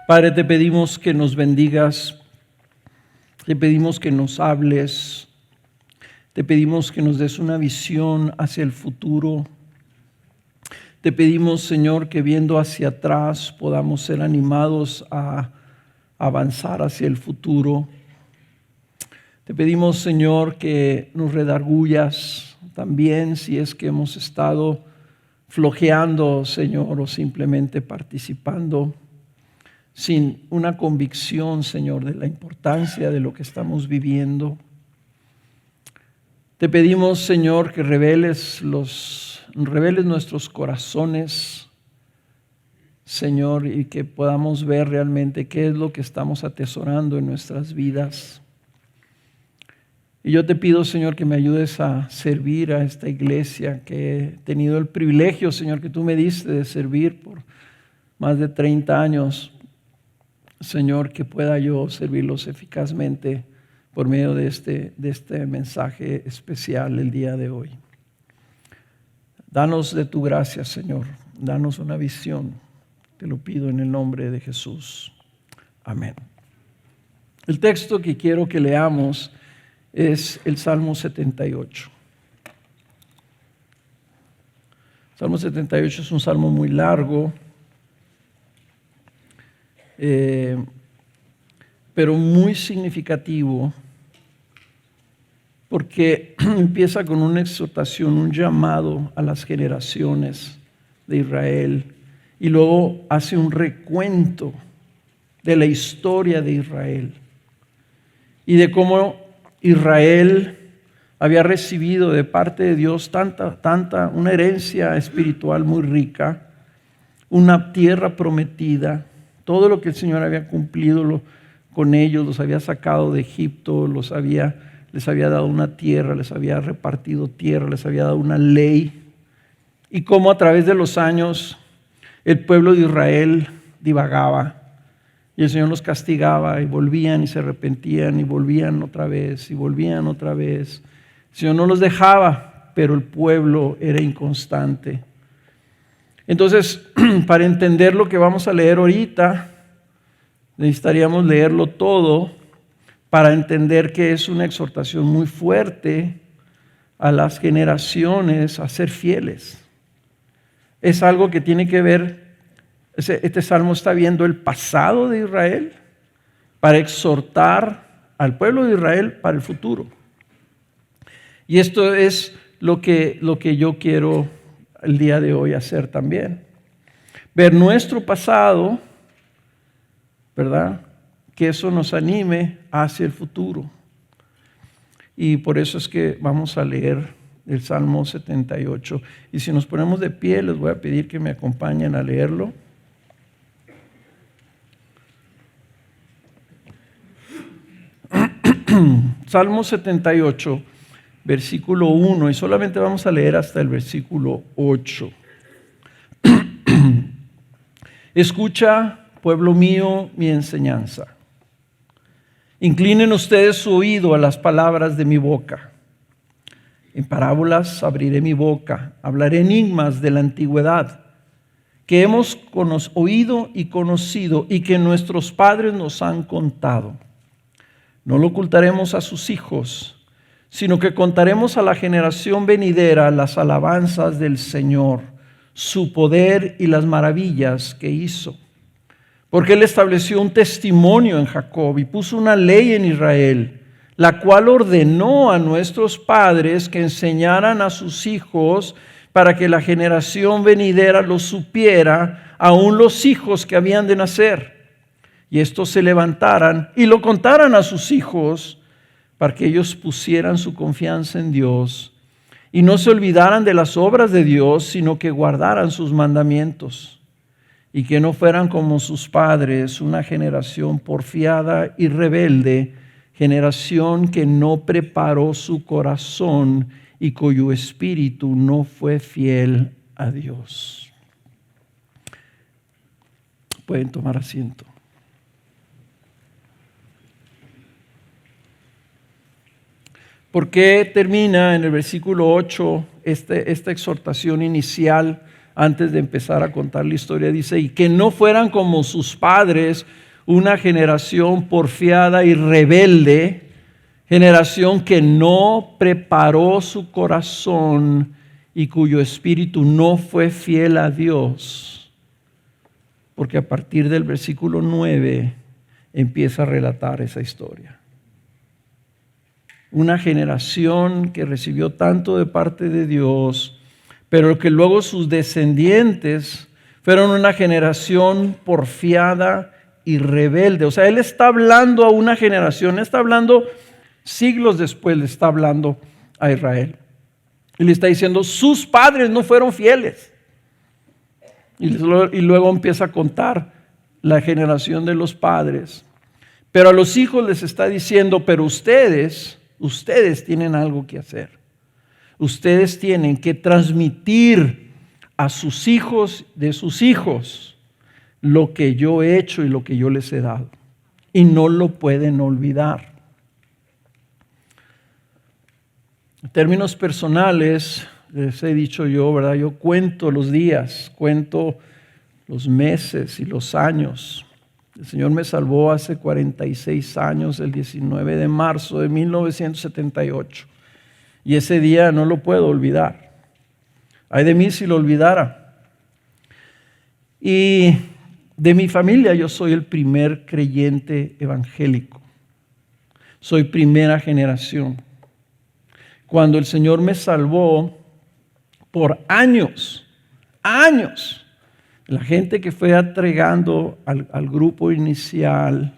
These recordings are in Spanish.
Padre, te pedimos que nos bendigas, te pedimos que nos hables, te pedimos que nos des una visión hacia el futuro. Te pedimos, Señor, que viendo hacia atrás podamos ser animados a avanzar hacia el futuro. Te pedimos, Señor, que nos redargullas también si es que hemos estado flojeando, Señor, o simplemente participando sin una convicción, Señor, de la importancia de lo que estamos viviendo. Te pedimos, Señor, que reveles nuestros corazones, Señor, y que podamos ver realmente qué es lo que estamos atesorando en nuestras vidas. Y yo te pido, Señor, que me ayudes a servir a esta iglesia que he tenido el privilegio, Señor, que tú me diste de servir por más de 30 años. Señor, que pueda yo servirlos eficazmente por medio de este mensaje especial el día de hoy. Danos de tu gracia, Señor. Danos una visión. Te lo pido en el nombre de Jesús. Amén. El texto que quiero que leamos es el Salmo 78. Salmo 78 es un salmo muy largo, pero muy significativo, porque empieza con una exhortación, un llamado a las generaciones de Israel, y luego hace un recuento de la historia de Israel y de cómo Israel había recibido de parte de Dios una herencia espiritual muy rica, una tierra prometida, todo lo que el Señor había cumplido con ellos, los había sacado de Egipto, les había dado una tierra, les había repartido tierra, les había dado una ley, y cómo a través de los años el pueblo de Israel divagaba, y el Señor los castigaba, y volvían y se arrepentían, y volvían otra vez, y volvían otra vez. El Señor no los dejaba, pero el pueblo era inconstante. Entonces, para entender lo que vamos a leer ahorita, necesitaríamos leerlo todo para entender que es una exhortación muy fuerte a las generaciones a ser fieles. Es algo que tiene que ver, este salmo está viendo el pasado de Israel para exhortar al pueblo de Israel para el futuro. Y esto es lo que yo quiero el día de hoy hacer también. Ver nuestro pasado, ¿verdad? Que eso nos anime hacia el futuro. Y por eso es que vamos a leer el Salmo 78. Y si nos ponemos de pie, les voy a pedir que me acompañen a leerlo. Salmo 78, versículo 1, y solamente vamos a leer hasta el versículo 8. Escucha, pueblo mío, mi enseñanza. Inclinen ustedes su oído a las palabras de mi boca. En parábolas abriré mi boca, hablaré enigmas de la antigüedad, que hemos oído y conocido y que nuestros padres nos han contado. No lo ocultaremos a sus hijos, sino que contaremos a la generación venidera las alabanzas del Señor, su poder y las maravillas que hizo. Porque Él estableció un testimonio en Jacob y puso una ley en Israel, la cual ordenó a nuestros padres que enseñaran a sus hijos para que la generación venidera lo supiera, aun los hijos que habían de nacer. Y estos se levantaran y lo contaran a sus hijos para que ellos pusieran su confianza en Dios y no se olvidaran de las obras de Dios, sino que guardaran sus mandamientos y que no fueran como sus padres, una generación porfiada y rebelde, generación que no preparó su corazón y cuyo espíritu no fue fiel a Dios. Pueden tomar asiento. ¿Por qué termina en el versículo 8 esta exhortación inicial antes de empezar a contar la historia, dice, y que no fueran como sus padres, una generación porfiada y rebelde, generación que no preparó su corazón y cuyo espíritu no fue fiel a Dios. Porque a partir del versículo 9 empieza a relatar esa historia. Una generación que recibió tanto de parte de Dios, pero que luego sus descendientes fueron una generación porfiada y rebelde. O sea, él está hablando a una generación, está hablando siglos después, le está hablando a Israel. Y le está diciendo, sus padres no fueron fieles. Y luego empieza a contar la generación de los padres. Pero a los hijos les está diciendo, pero ustedes tienen algo que hacer. Ustedes tienen que transmitir a sus hijos de sus hijos lo que yo he hecho y lo que yo les he dado. Y no lo pueden olvidar. En términos personales, les he dicho yo, ¿verdad? Yo cuento los días, cuento los meses y los años. El Señor me salvó hace 46 años, el 19 de marzo de 1978. Y ese día no lo puedo olvidar. Ay de mí si lo olvidara. Y de mi familia yo soy el primer creyente evangélico. Soy primera generación. Cuando el Señor me salvó, por años, la gente que fue entregando al grupo inicial,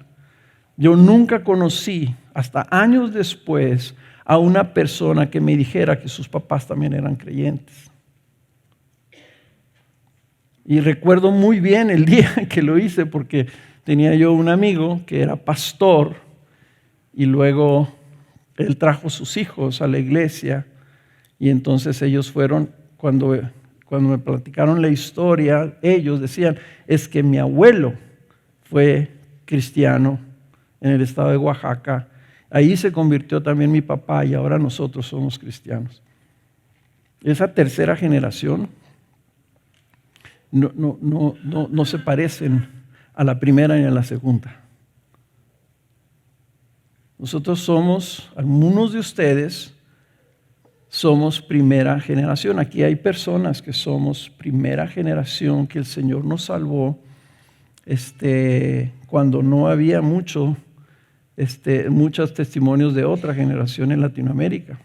yo nunca conocí, hasta años después, a una persona que me dijera que sus papás también eran creyentes. Y recuerdo muy bien el día en que lo hice, porque tenía yo un amigo que era pastor y luego él trajo sus hijos a la iglesia y entonces ellos fueron, cuando me platicaron la historia, ellos decían, es que mi abuelo fue cristiano en el estado de Oaxaca. Ahí se convirtió también mi papá y ahora nosotros somos cristianos. Esa tercera generación no se parecen a la primera ni a la segunda. Nosotros somos, algunos de ustedes, somos primera generación. Aquí hay personas que somos primera generación, que el Señor nos salvó cuando no había muchos testimonios de otra generación en Latinoamérica.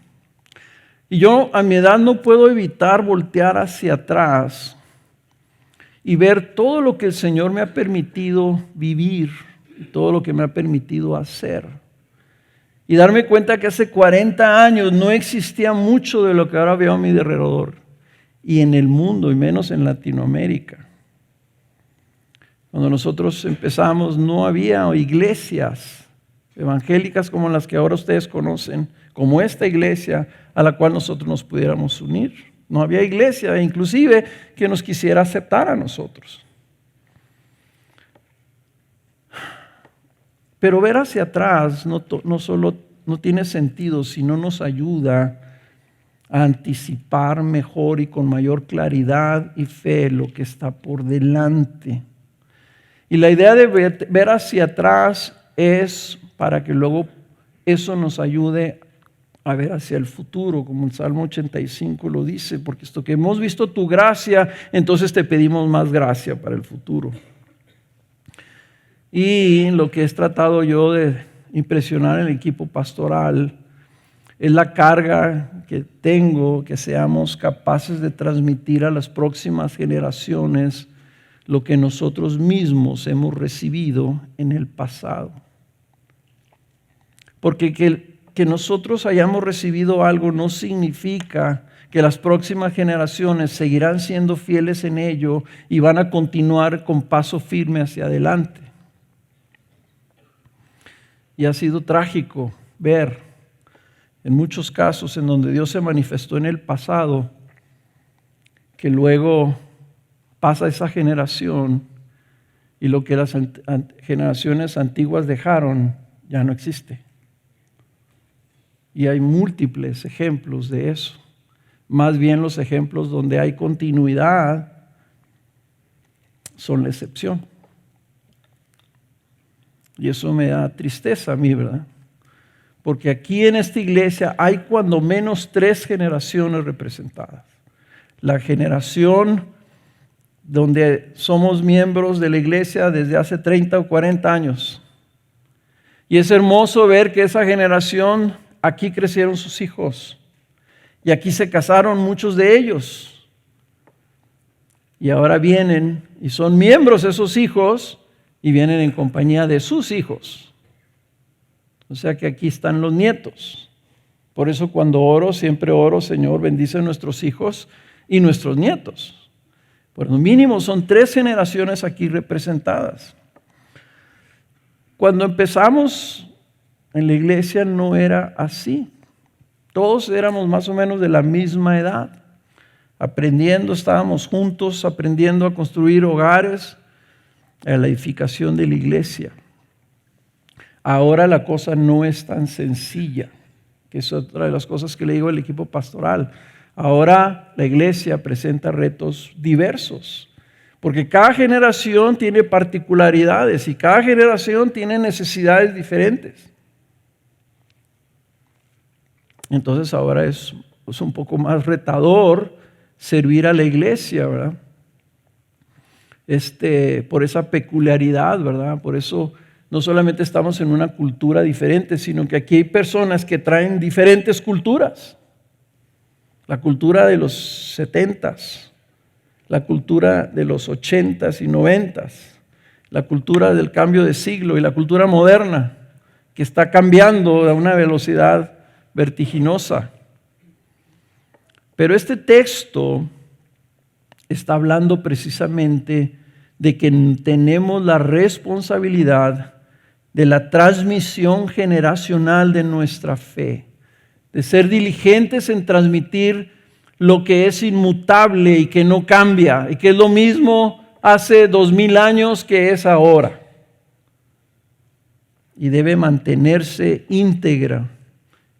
Y yo a mi edad no puedo evitar voltear hacia atrás y ver todo lo que el Señor me ha permitido vivir, todo lo que me ha permitido hacer. Y darme cuenta que hace 40 años no existía mucho de lo que ahora veo a mi alrededor. Y en el mundo, y menos en Latinoamérica. Cuando nosotros empezamos no había iglesias evangélicas como las que ahora ustedes conocen, como esta iglesia a la cual nosotros nos pudiéramos unir. No había iglesia, inclusive, que nos quisiera aceptar a nosotros. Pero ver hacia atrás no solo no tiene sentido, sino nos ayuda a anticipar mejor y con mayor claridad y fe lo que está por delante. Y la idea de ver hacia atrás es para que luego eso nos ayude a ver hacia el futuro, como el Salmo 85 lo dice, porque esto que hemos visto tu gracia, entonces te pedimos más gracia para el futuro. Y lo que he tratado yo de impresionar al equipo pastoral es la carga que tengo, que seamos capaces de transmitir a las próximas generaciones lo que nosotros mismos hemos recibido en el pasado. Porque que nosotros hayamos recibido algo no significa que las próximas generaciones seguirán siendo fieles en ello y van a continuar con paso firme hacia adelante. Y ha sido trágico ver en muchos casos en donde Dios se manifestó en el pasado, que luego pasa esa generación y lo que las generaciones antiguas dejaron ya no existe. Y hay múltiples ejemplos de eso. Más bien los ejemplos donde hay continuidad son la excepción. Y eso me da tristeza a mí, ¿verdad? Porque aquí en esta iglesia hay cuando menos 3 generaciones representadas. La generación donde somos miembros de la iglesia desde hace 30 o 40 años. Y es hermoso ver que esa generación, aquí crecieron sus hijos. Y aquí se casaron muchos de ellos. Y ahora vienen y son miembros esos hijos y vienen en compañía de sus hijos. O sea que aquí están los nietos. Por eso cuando oro, siempre oro, Señor, bendice a nuestros hijos y nuestros nietos. Por lo mínimo son 3 generaciones aquí representadas. Cuando empezamos en la iglesia no era así. Todos éramos más o menos de la misma edad. Aprendiendo, estábamos juntos, aprendiendo a construir hogares, a la edificación de la iglesia. Ahora la cosa no es tan sencilla, que es otra de las cosas que le digo al equipo pastoral. Ahora la iglesia presenta retos diversos, porque cada generación tiene particularidades y cada generación tiene necesidades diferentes. Entonces ahora es un poco más retador servir a la iglesia, ¿verdad? Por esa peculiaridad, ¿verdad? Por eso no solamente estamos en una cultura diferente, sino que aquí hay personas que traen diferentes culturas. La cultura de los 70s, la cultura de los 80s y 90s, la cultura del cambio de siglo y la cultura moderna, que está cambiando a una velocidad vertiginosa. Pero este texto está hablando precisamente de que tenemos la responsabilidad de la transmisión generacional de nuestra fe, de ser diligentes en transmitir lo que es inmutable y que no cambia, y que es lo mismo hace 2000 años que es ahora. Y debe mantenerse íntegra,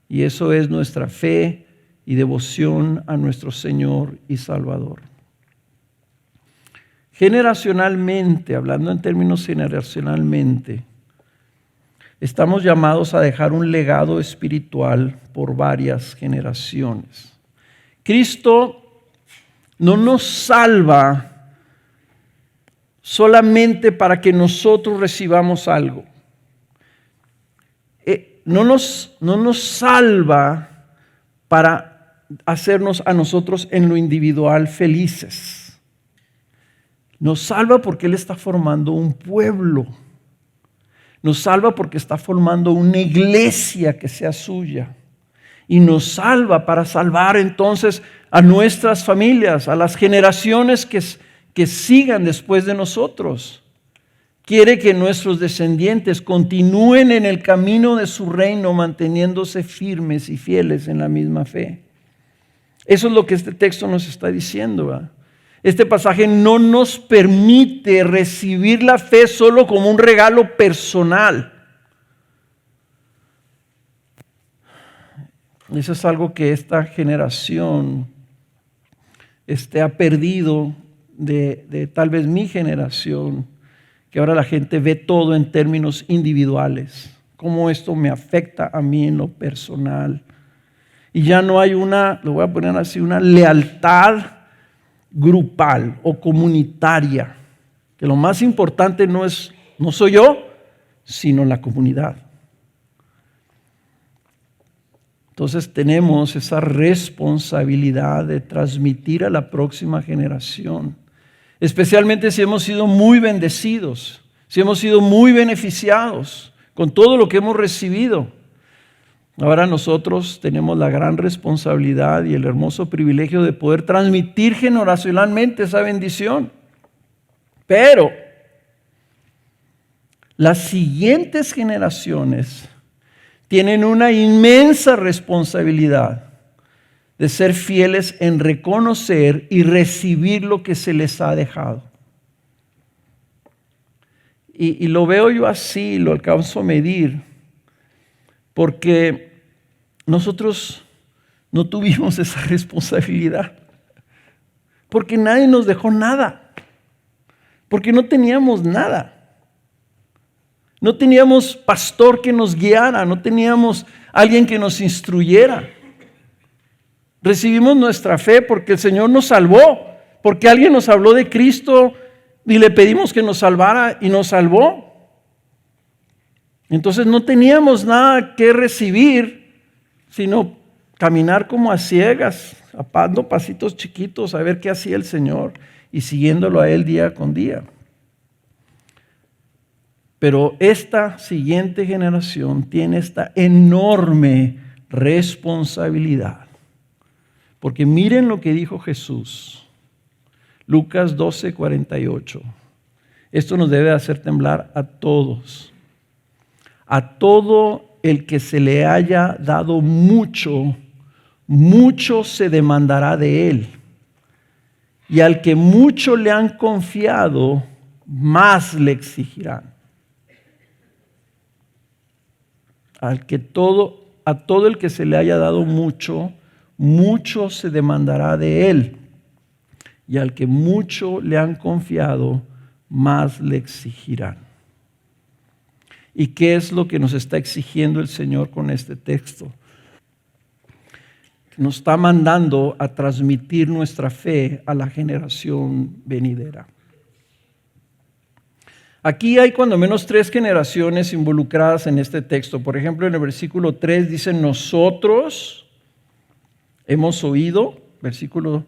y eso es nuestra fe y devoción a nuestro Señor y Salvador. Generacionalmente, hablando en términos generacionalmente, estamos llamados a dejar un legado espiritual por varias generaciones. Cristo no nos salva solamente para que nosotros recibamos algo. No nos salva para hacernos a nosotros en lo individual felices. Nos salva porque Él está formando un pueblo. Nos salva porque está formando una iglesia que sea suya. Y nos salva para salvar entonces a nuestras familias, a las generaciones que sigan después de nosotros. Quiere que nuestros descendientes continúen en el camino de su reino, manteniéndose firmes y fieles en la misma fe. Eso es lo que este texto nos está diciendo, ¿verdad? Este pasaje no nos permite recibir la fe solo como un regalo personal. Eso es algo que esta generación ha perdido de tal vez mi generación, que ahora la gente ve todo en términos individuales, cómo esto me afecta a mí en lo personal. Y ya no hay lo voy a poner así, una lealtad grupal o comunitaria, que lo más importante no soy yo, sino la comunidad. Entonces tenemos esa responsabilidad de transmitir a la próxima generación, especialmente si hemos sido muy bendecidos, si hemos sido muy beneficiados con todo lo que hemos recibido. Ahora nosotros tenemos la gran responsabilidad y el hermoso privilegio de poder transmitir generacionalmente esa bendición. Pero las siguientes generaciones tienen una inmensa responsabilidad de ser fieles en reconocer y recibir lo que se les ha dejado. Y lo veo yo así, lo alcanzo a medir, porque nosotros no tuvimos esa responsabilidad, porque nadie nos dejó nada. porque no teníamos nada. No teníamos pastor que nos guiara, no teníamos alguien que nos instruyera. Recibimos nuestra fe porque el Señor nos salvó, porque alguien nos habló de Cristo y le pedimos que nos salvara y nos salvó. Entonces no teníamos nada que recibir, sino caminar como a ciegas, dando pasitos chiquitos a ver qué hacía el Señor y siguiéndolo a Él día con día. Pero esta siguiente generación tiene esta enorme responsabilidad. Porque miren lo que dijo Jesús. Lucas 12:48. Esto nos debe hacer temblar a todos. A todo el que se le haya dado mucho, mucho se demandará de él. Y al que mucho le han confiado, más le exigirán. A todo el que se le haya dado mucho, mucho se demandará de él. Y al que mucho le han confiado, más le exigirán. ¿Y qué es lo que nos está exigiendo el Señor con este texto? Nos está mandando a transmitir nuestra fe a la generación venidera. Aquí hay cuando menos 3 generaciones involucradas en este texto. Por ejemplo, en el versículo 3 dice, nosotros hemos oído, versículo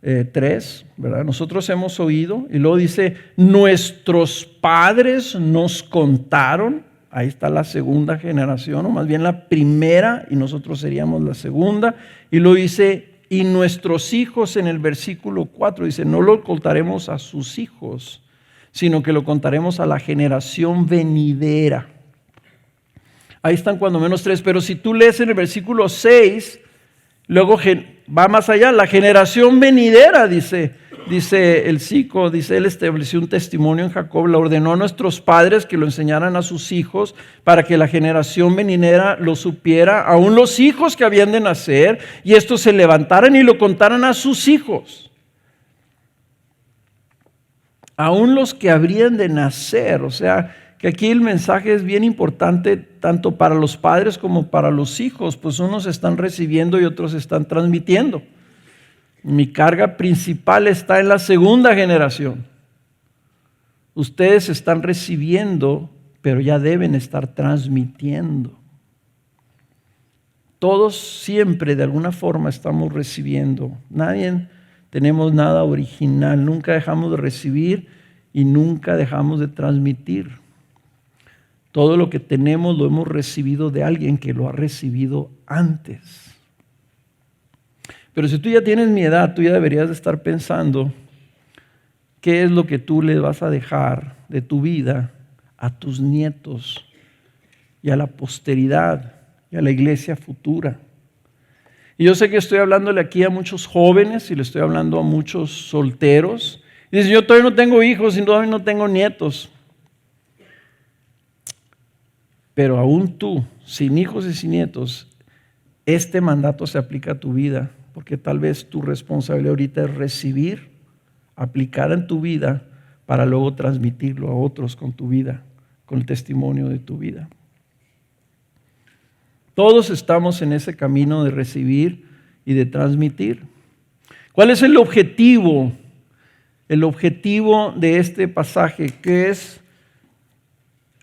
3, ¿verdad? Nosotros hemos oído. Y luego dice, nuestros padres nos contaron. Ahí está la segunda generación, o más bien la primera, y nosotros seríamos la segunda. Y luego dice, y nuestros hijos en el versículo 4, dice, no lo contaremos a sus hijos, sino que lo contaremos a la generación venidera. Ahí están cuando menos 3, pero si tú lees en el versículo 6, luego va más allá, la generación venidera, dice el Sico, dice, él estableció un testimonio en Jacob, le ordenó a nuestros padres que lo enseñaran a sus hijos para que la generación venidera lo supiera, aún los hijos que habían de nacer, y estos se levantaran y lo contaran a sus hijos. Aún los que habrían de nacer, o sea, que aquí el mensaje es bien importante tanto para los padres como para los hijos, pues unos están recibiendo y otros están transmitiendo. Mi carga principal está en la segunda generación. Ustedes están recibiendo, pero ya deben estar transmitiendo. Todos siempre de alguna forma estamos recibiendo. Nadie tenemos nada original, nunca dejamos de recibir y nunca dejamos de transmitir. Todo lo que tenemos lo hemos recibido de alguien que lo ha recibido antes. Pero si tú ya tienes mi edad, tú ya deberías de estar pensando qué es lo que tú le vas a dejar de tu vida a tus nietos y a la posteridad y a la iglesia futura. Y yo sé que estoy hablándole aquí a muchos jóvenes y le estoy hablando a muchos solteros. Y dicen, yo todavía no tengo hijos y todavía no tengo nietos. Pero aún tú, sin hijos y sin nietos, este mandato se aplica a tu vida, porque tal vez tu responsabilidad ahorita es recibir, aplicar en tu vida, para luego transmitirlo a otros con tu vida, con el testimonio de tu vida. Todos estamos en ese camino de recibir y de transmitir. ¿Cuál es el objetivo? El objetivo de este pasaje, ¿qué es?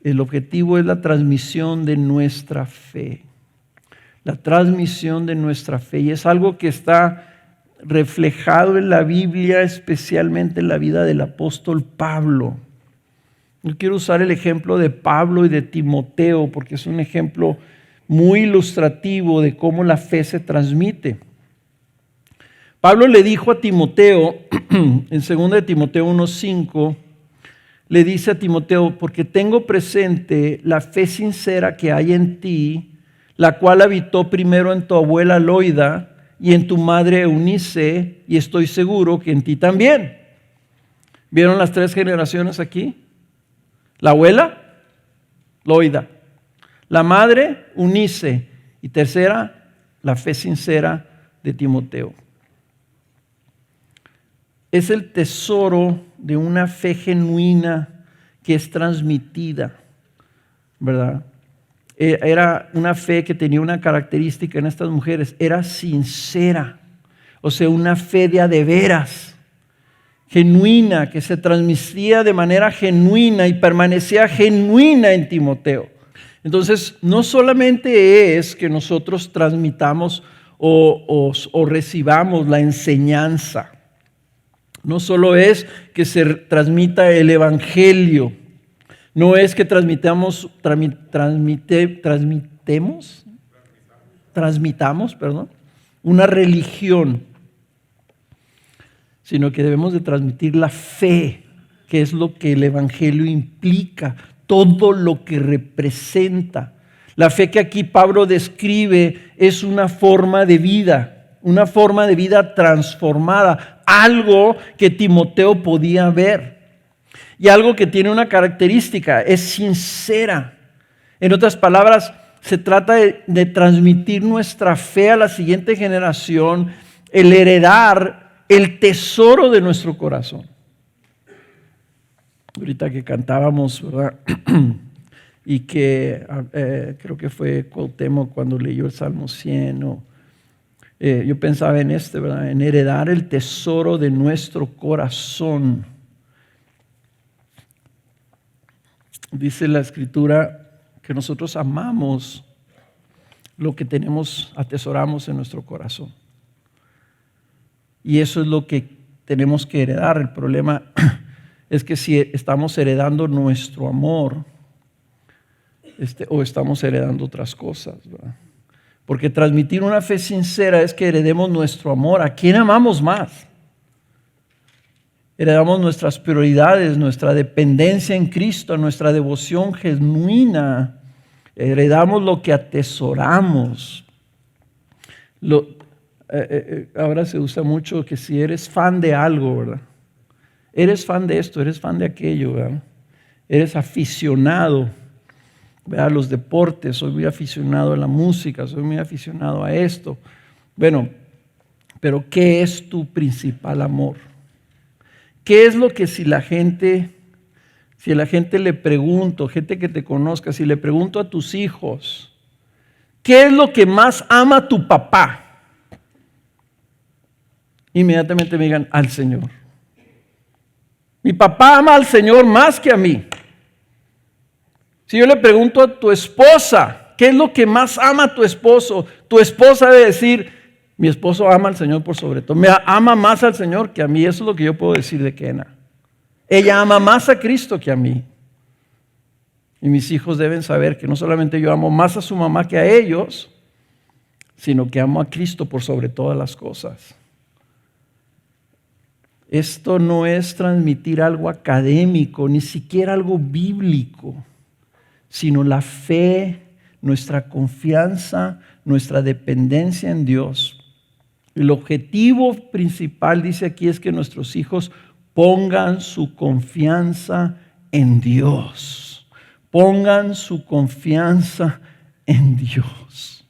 El objetivo es la transmisión de nuestra fe. La transmisión de nuestra fe. Y es algo que está reflejado en la Biblia, especialmente en la vida del apóstol Pablo. Yo quiero usar el ejemplo de Pablo y de Timoteo, porque es un ejemplo muy ilustrativo de cómo la fe se transmite. Pablo le dijo a Timoteo, en 2 de Timoteo 1:5, le dice a Timoteo, porque tengo presente la fe sincera que hay en ti, la cual habitó primero en tu abuela Loida y en tu madre Eunice, y estoy seguro que en ti también. ¿Vieron las 3 generaciones aquí? La abuela, Loida. La madre, Eunice. Y tercera, la fe sincera de Timoteo. es el tesoro de una fe genuina que es transmitida, ¿verdad? Era una fe que tenía una característica en estas mujeres, era sincera, o sea, una fe de a de veras, genuina, que se transmitía de manera genuina y permanecía genuina en Timoteo. Entonces, no solamente es que nosotros transmitamos o recibamos la enseñanza, no solo es que se transmita el evangelio, no es que transmitamos, una religión, sino que debemos de transmitir la fe, que es lo que el evangelio implica, todo lo que representa. La fe que aquí Pablo describe es una forma de vida transformada, algo que Timoteo podía ver. Y algo que tiene una característica, es sincera. En otras palabras, se trata de transmitir nuestra fe a la siguiente generación, el heredar el tesoro de nuestro corazón. Ahorita que cantábamos, ¿verdad? Y que creo que fue Cuauhtémoc cuando leyó el Salmo 100, yo pensaba en ¿verdad? En heredar el tesoro de nuestro corazón. Dice la Escritura que nosotros amamos lo que atesoramos en nuestro corazón. Y eso es lo que tenemos que heredar. El problema es que si estamos heredando nuestro amor, o estamos heredando otras cosas, ¿verdad? Porque transmitir una fe sincera es que heredemos nuestro amor. ¿A quién amamos más? Heredamos nuestras prioridades, nuestra dependencia en Cristo, nuestra devoción genuina. Heredamos lo que atesoramos. Ahora se usa mucho que si eres fan de algo, ¿verdad? Eres fan de esto, eres fan de aquello, ¿verdad? Eres aficionado, ¿verdad? A los deportes, soy muy aficionado a la música, soy muy aficionado a esto. Bueno, pero ¿qué es tu principal amor? ¿Qué es lo que si la gente le pregunto, gente que te conozca, si le pregunto a tus hijos, ¿qué es lo que más ama tu papá? Inmediatamente me digan, al Señor. Mi papá ama al Señor más que a mí. Si yo le pregunto a tu esposa, ¿qué es lo que más ama tu esposo? Tu esposa debe decir, mi esposo ama al Señor por sobre todo. Me ama más al Señor que a mí. Eso es lo que yo puedo decir de Kena. Ella ama más a Cristo que a mí. Y mis hijos deben saber que no solamente yo amo más a su mamá que a ellos, sino que amo a Cristo por sobre todas las cosas. Esto no es transmitir algo académico, ni siquiera algo bíblico, sino la fe, nuestra confianza, nuestra dependencia en Dios. El objetivo principal, dice aquí, es que nuestros hijos pongan su confianza en Dios. Pongan su confianza en Dios.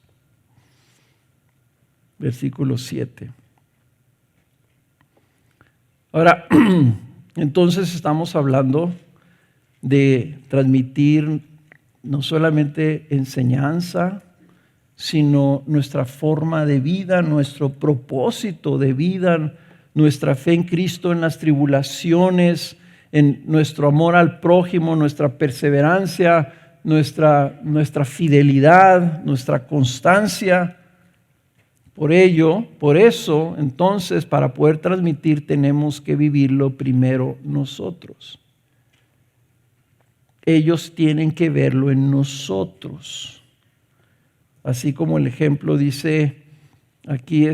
Versículo 7. Ahora, entonces estamos hablando de transmitir no solamente enseñanza, sino nuestra forma de vida, nuestro propósito de vida, nuestra fe en Cristo en las tribulaciones, en nuestro amor al prójimo, nuestra perseverancia, nuestra fidelidad, nuestra constancia. Por eso, entonces, para poder transmitir tenemos que vivirlo primero nosotros. Ellos tienen que verlo en nosotros. Así como el ejemplo dice aquí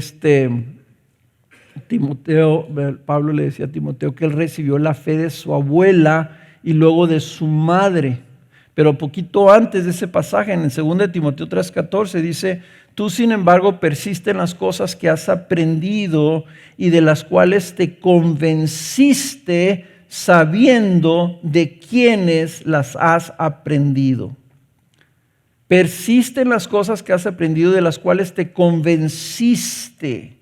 Timoteo, Pablo le decía a Timoteo que él recibió la fe de su abuela y luego de su madre. Pero poquito antes de ese pasaje, en el 2 Timoteo 3:14, dice, tú sin embargo persiste en las cosas que has aprendido y de las cuales te convenciste sabiendo de quiénes las has aprendido. Persiste en las cosas que has aprendido, de las cuales te convenciste.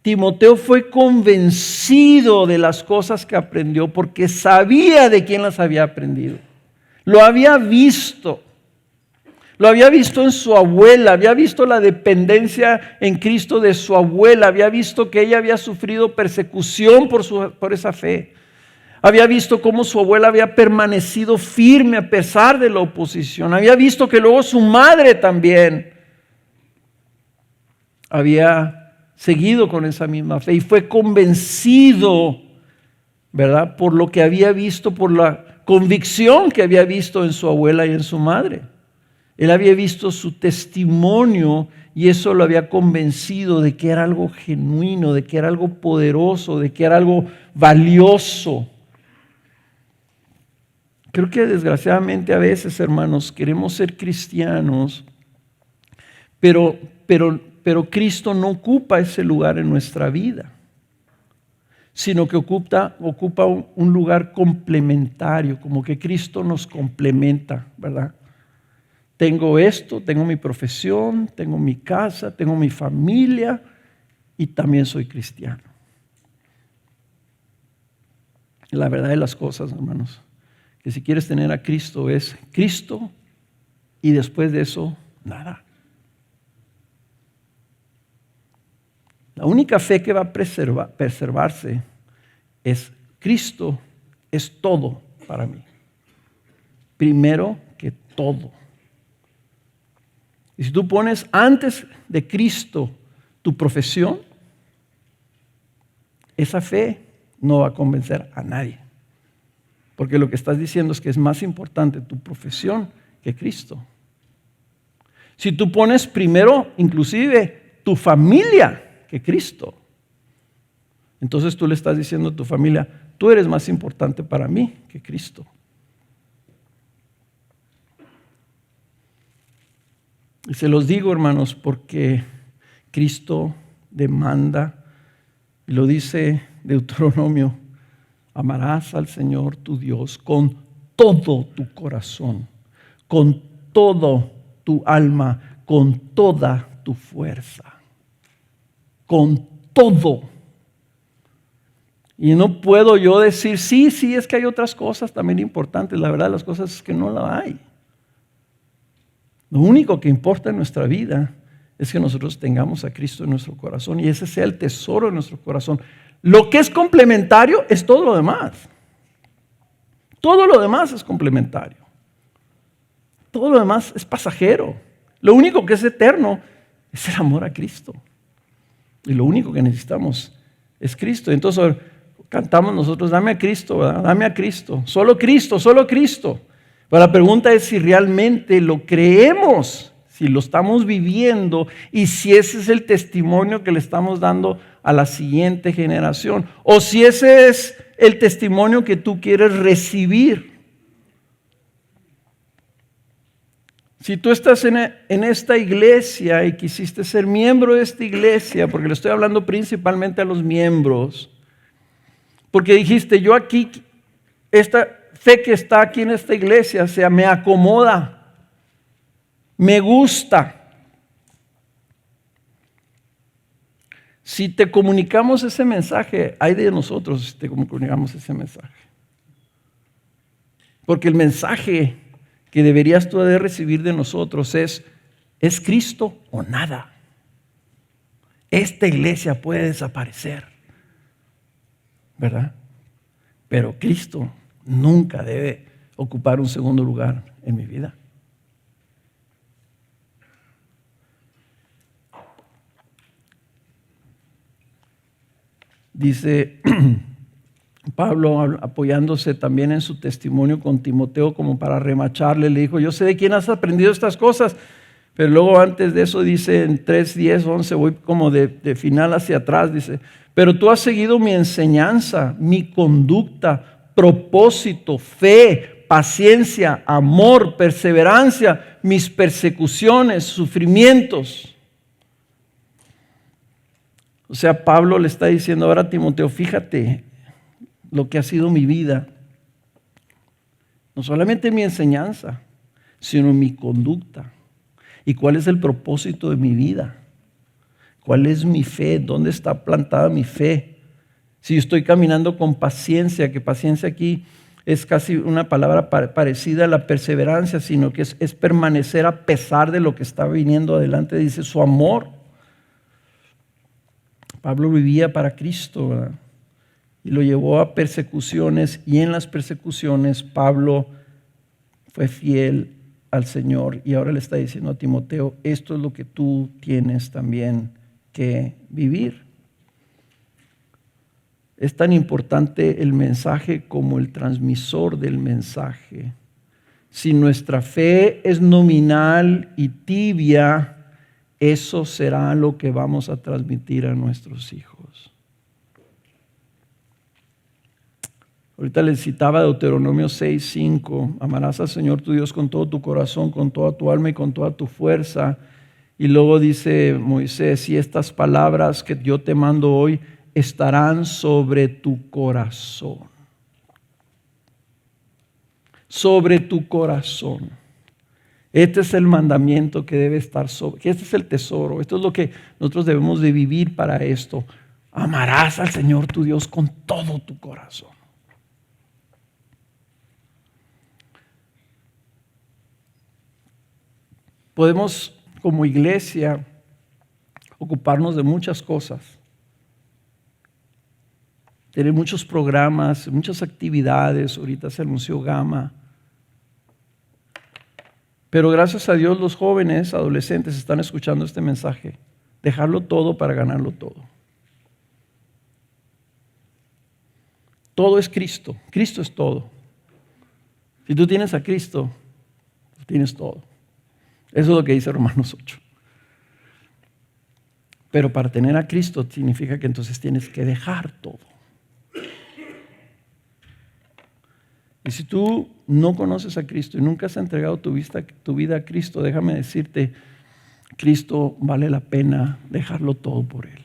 Timoteo fue convencido de las cosas que aprendió porque sabía de quién las había aprendido. Lo había visto. Lo había visto en su abuela, había visto la dependencia en Cristo de su abuela, había visto que ella había sufrido persecución por esa fe. Había visto cómo su abuela había permanecido firme a pesar de la oposición. Había visto que luego su madre también había seguido con esa misma fe y fue convencido, ¿verdad? Por lo que había visto, por la convicción que había visto en su abuela y en su madre. Él había visto su testimonio y eso lo había convencido de que era algo genuino, de que era algo poderoso, de que era algo valioso. Creo que desgraciadamente a veces, hermanos, queremos ser cristianos, pero Cristo no ocupa ese lugar en nuestra vida, sino que ocupa un lugar complementario, como que Cristo nos complementa, ¿verdad? Tengo esto, tengo mi profesión, tengo mi casa, tengo mi familia y también soy cristiano. La verdad de las cosas, hermanos, que si quieres tener a Cristo es Cristo y después de eso, nada. La única fe que va a preservarse es Cristo, es todo para mí. Primero que todo. Y si tú pones antes de Cristo tu profesión, esa fe no va a convencer a nadie. Porque lo que estás diciendo es que es más importante tu profesión que Cristo. Si tú pones primero, inclusive, tu familia que Cristo, entonces tú le estás diciendo a tu familia, tú eres más importante para mí que Cristo. Y se los digo, hermanos, porque Cristo demanda, y lo dice Deuteronomio, amarás al Señor tu Dios con todo tu corazón, con todo tu alma, con toda tu fuerza, con todo. Y no puedo yo decir, sí, es que hay otras cosas también importantes. La verdad, las cosas es que no la hay. Lo único que importa en nuestra vida es que nosotros tengamos a Cristo en nuestro corazón y ese sea el tesoro de nuestro corazón. Lo que es complementario es todo lo demás. Todo lo demás es complementario. Todo lo demás es pasajero. Lo único que es eterno es el amor a Cristo. Y lo único que necesitamos es Cristo. Entonces cantamos nosotros, dame a Cristo, ¿verdad? Dame a Cristo. Solo Cristo, solo Cristo. Pero la pregunta es si realmente lo creemos, si lo estamos viviendo y si ese es el testimonio que le estamos dando a la siguiente generación. O si ese es el testimonio que tú quieres recibir. Si tú estás en esta iglesia y quisiste ser miembro de esta iglesia, porque le estoy hablando principalmente a los miembros, porque dijiste, yo aquí, esta fe que está aquí en esta iglesia, o sea, me acomoda, me gusta. Si te comunicamos ese mensaje, hay de nosotros si te comunicamos ese mensaje. Porque el mensaje que deberías tú de recibir de nosotros es Cristo o nada. Esta iglesia puede desaparecer, ¿verdad? Pero Cristo nunca debe ocupar un segundo lugar en mi vida. Dice Pablo, apoyándose también en su testimonio con Timoteo como para remacharle, le dijo, yo sé de quién has aprendido estas cosas, pero luego antes de eso dice en 3, 10, 11, voy como de final hacia atrás, dice, pero tú has seguido mi enseñanza, mi conducta, propósito, fe, paciencia, amor, perseverancia, mis persecuciones, sufrimientos. O sea, Pablo le está diciendo ahora a Timoteo, fíjate lo que ha sido mi vida. No solamente mi enseñanza, sino mi conducta. ¿Y cuál es el propósito de mi vida? ¿Cuál es mi fe? ¿Dónde está plantada mi fe? Si yo estoy caminando con paciencia, que paciencia aquí es casi una palabra parecida a la perseverancia, sino que es permanecer a pesar de lo que está viniendo adelante, dice su amor. Pablo vivía para Cristo, ¿verdad? Y lo llevó a persecuciones, y en las persecuciones Pablo fue fiel al Señor, y ahora le está diciendo a Timoteo, esto es lo que tú tienes también que vivir. Es tan importante el mensaje como el transmisor del mensaje. Si nuestra fe es nominal y tibia, eso será lo que vamos a transmitir a nuestros hijos. Ahorita les citaba Deuteronomio 6:5. Amarás al Señor tu Dios con todo tu corazón, con toda tu alma y con toda tu fuerza. Y luego dice Moisés, y estas palabras que yo te mando hoy estarán sobre tu corazón. Sobre tu corazón. Este es el mandamiento que debe estar sobre, que este es el tesoro. Esto es lo que nosotros debemos de vivir para esto. Amarás al Señor tu Dios con todo tu corazón. Podemos, como iglesia, ocuparnos de muchas cosas. Tener muchos programas, muchas actividades. Ahorita se anunció Gama. Pero gracias a Dios los jóvenes, adolescentes están escuchando este mensaje. Dejarlo todo para ganarlo todo. Todo es Cristo. Cristo es todo. Si tú tienes a Cristo, tienes todo. Eso es lo que dice Romanos 8. Pero para tener a Cristo significa que entonces tienes que dejar todo. Y si tú no conoces a Cristo y nunca has entregado tu vida a Cristo, déjame decirte, Cristo vale la pena dejarlo todo por Él.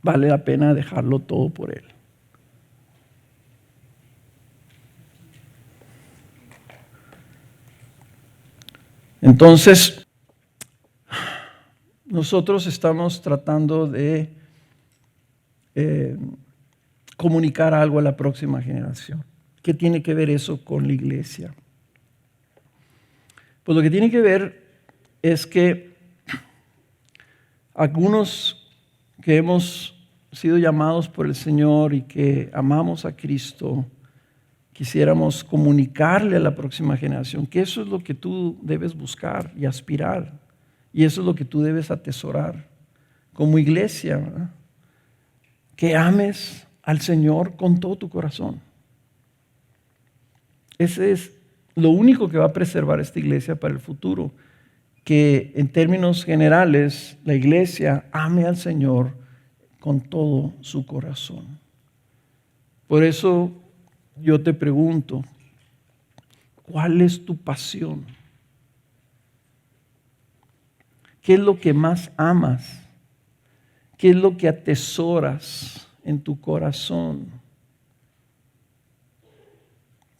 Vale la pena dejarlo todo por Él. Entonces, nosotros estamos tratando de comunicar algo a la próxima generación. ¿Qué tiene que ver eso con la iglesia? Pues lo que tiene que ver es que algunos que hemos sido llamados por el Señor y que amamos a Cristo, quisiéramos comunicarle a la próxima generación que eso es lo que tú debes buscar y aspirar, y eso es lo que tú debes atesorar como iglesia, ¿verdad? Que ames al Señor con todo tu corazón. Ese es lo único que va a preservar esta iglesia para el futuro, que en términos generales la iglesia ame al Señor con todo su corazón. Por eso yo te pregunto, ¿cuál es tu pasión? ¿Qué es lo que más amas? ¿Qué es lo que atesoras en tu corazón?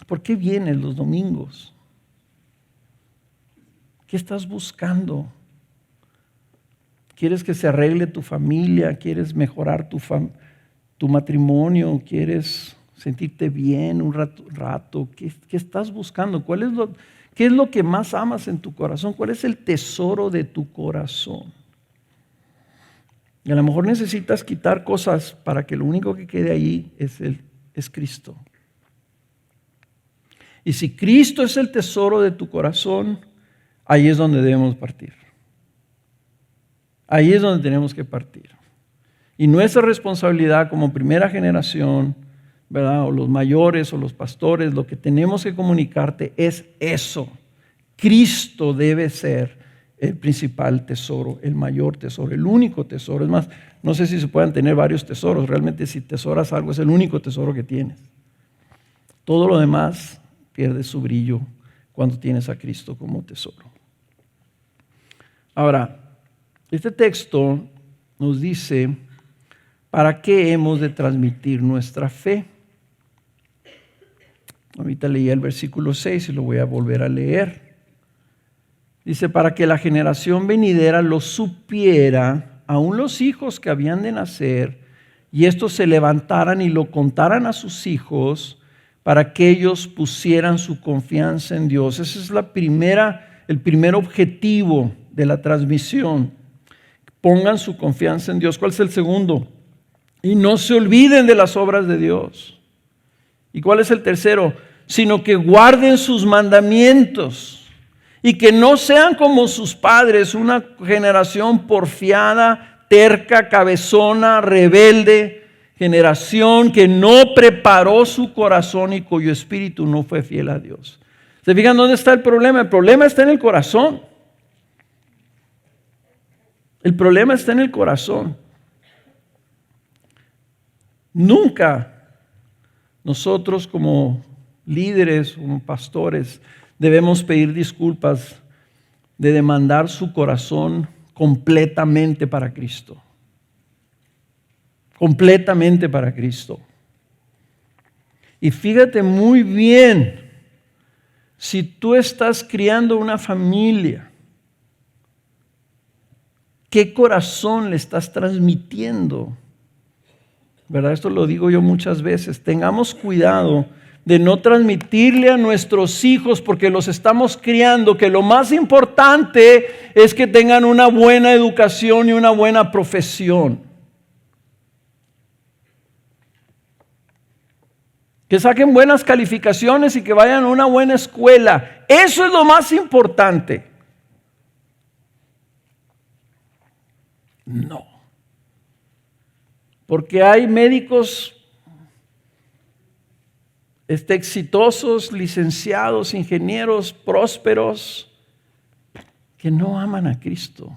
¿Por qué vienes los domingos? ¿Qué estás buscando? ¿Quieres que se arregle tu familia? ¿Quieres mejorar tu matrimonio? ¿Quieres sentirte bien un rato? ¿Qué estás buscando? ¿Qué es lo que más amas en tu corazón? ¿Cuál es el tesoro de tu corazón? Y a lo mejor necesitas quitar cosas para que lo único que quede ahí es Cristo. Y si Cristo es el tesoro de tu corazón, ahí es donde debemos partir. Ahí es donde tenemos que partir. Y nuestra responsabilidad como primera generación, ¿verdad? O los mayores o los pastores, lo que tenemos que comunicarte es eso. Cristo debe ser el principal tesoro, el mayor tesoro, el único tesoro. Es más, no sé si se puedan tener varios tesoros. Realmente si tesoras algo es el único tesoro que tienes. Todo lo demás pierde su brillo cuando tienes a Cristo como tesoro. Ahora, este texto nos dice para qué hemos de transmitir nuestra fe. Ahorita leí el versículo 6 y lo voy a volver a leer. Dice, para que la generación venidera lo supiera, aun los hijos que habían de nacer, y estos se levantaran y lo contaran a sus hijos, para que ellos pusieran su confianza en Dios. Ese es el primer objetivo de la transmisión. Pongan su confianza en Dios. ¿Cuál es el segundo? Y no se olviden de las obras de Dios. ¿Y cuál es el tercero? Sino que guarden sus mandamientos. Y que no sean como sus padres, una generación porfiada, terca, cabezona, rebelde, generación que no preparó su corazón y cuyo espíritu no fue fiel a Dios. ¿Se fijan dónde está el problema? El problema está en el corazón. El problema está en el corazón. Nunca nosotros como líderes, como pastores, debemos pedir disculpas de demandar su corazón completamente para Cristo. Completamente para Cristo. Y fíjate muy bien, si tú estás criando una familia, ¿qué corazón le estás transmitiendo? ¿Verdad? Esto lo digo yo muchas veces. Tengamos cuidado de no transmitirle a nuestros hijos, porque los estamos criando, que lo más importante es que tengan una buena educación y una buena profesión. Que saquen buenas calificaciones y que vayan a una buena escuela. Eso es lo más importante. No. Porque hay médicos exitosos, licenciados, ingenieros, prósperos, que no aman a Cristo.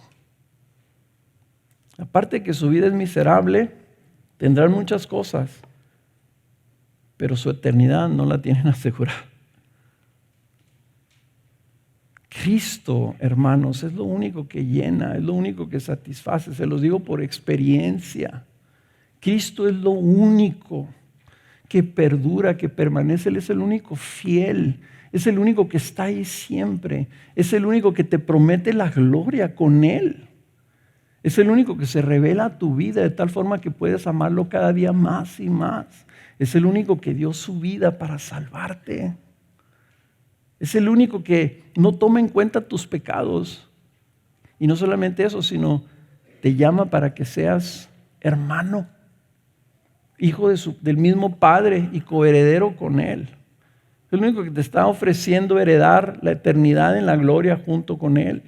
Aparte de que su vida es miserable, tendrán muchas cosas, pero su eternidad no la tienen asegurada. Cristo, hermanos, es lo único que llena, es lo único que satisface. Se los digo por experiencia. Cristo es lo único que perdura, que permanece. Él es el único fiel, es el único que está ahí siempre, es el único que te promete la gloria con Él. Es el único que se revela a tu vida de tal forma que puedes amarlo cada día más y más. Es el único que dio su vida para salvarte. Es el único que no toma en cuenta tus pecados. Y no solamente eso, sino te llama para que seas hermano, hijo del mismo Padre y coheredero con Él. Es el único que te está ofreciendo heredar la eternidad en la gloria junto con Él.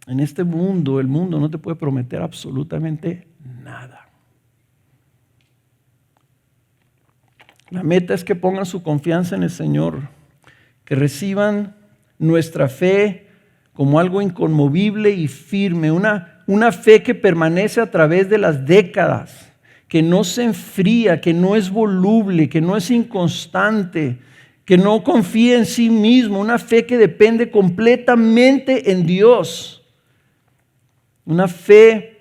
En este mundo, el mundo no te puede prometer absolutamente nada. La meta es que pongan su confianza en el Señor, que reciban nuestra fe como algo inconmovible y firme, una fe que permanece a través de las décadas, que no se enfría, que no es voluble, que no es inconstante, que no confía en sí mismo, una fe que depende completamente en Dios, una fe